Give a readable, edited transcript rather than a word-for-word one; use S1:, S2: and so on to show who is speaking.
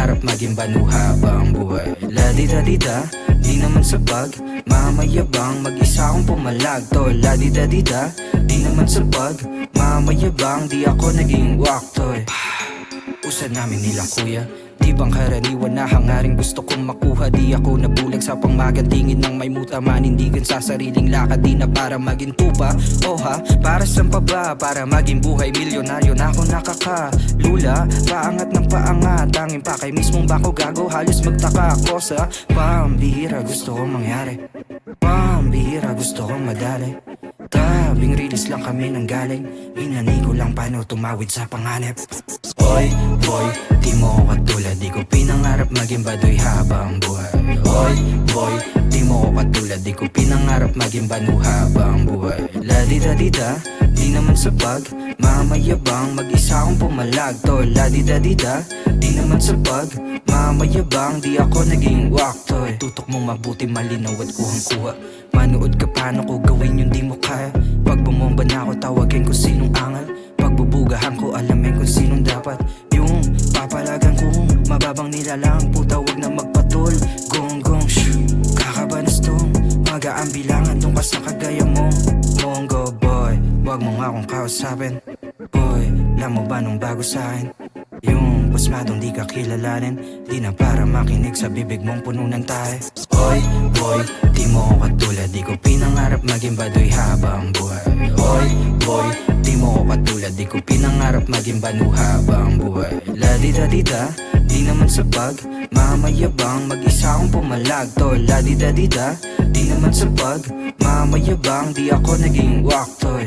S1: pinangarap maging banu habang buhay. Ladida-dida, di naman sa pag mamayabang, mag-isa akong pumalag. Tol, ladida-dida, di naman sa pag mamayabang, di ako naging waktoy. Usa namin nilang kuya, di bang karaniwan na hangaring gusto kong makuha. Di ako nabulag sa pangmagantingin ng may muta, manindigan sa sariling lakad, di na para maging tupa. O ha, para saan pa ba? Para maging buhay milyonaryo na ako nakakalula. Paangat ng paangat, tanging pa kay mismong bako gago. Halos magtaka ako sa pambihira gusto kong mangyari, pambihira gusto kong madali. Tabing release lang kami nang galing, inani ko lang paano tumawid sa panganib. Oy, boy, di mo ko katulad, di ko pinangarap maging baduy habang buhay. Oy, boy, di mo ko katulad, di ko pinangarap maging banu habang buhay. Ladida-dida, di naman sa pag mamayabang, mag-isa akong pumalag. Tol, ladida-dida, di naman sa pag mamayabang, di ako naging waktoy. Tutok mong mabuti, malinaw at kuhang-kuha. Manood ka paano ko gawin yung di mo kaya. Pag bumomba na ako, tawagin ko sinong angal. Pagbubugahan ko, alamin kung sinong dapat. Yung papalagan kong mababang nilalang, puta wag na magpatul. Gong-gong, shh, kakabanas tong magaan bilangan dun ka sa kagaya mo. Mongo boy, wag mo nga akong kausapin. Boy, alam mo ba nung bago sa'kin? Yung pasmadong di ka kilalanin, di na para makinig sa bibig mong puno ng tahe. Oy, boy, di mo ko katulad, di ko pinangarap maging baduy habang buhay. Oy, boy, di mo ko katulad, di ko pinangarap maging banu habang buhay. Ladida-dida, di naman sa pag mamayabang, mag-isa akong pumalag. Tol, ladida-dida, di naman sa pag mamayabang, di ako naging waktoy.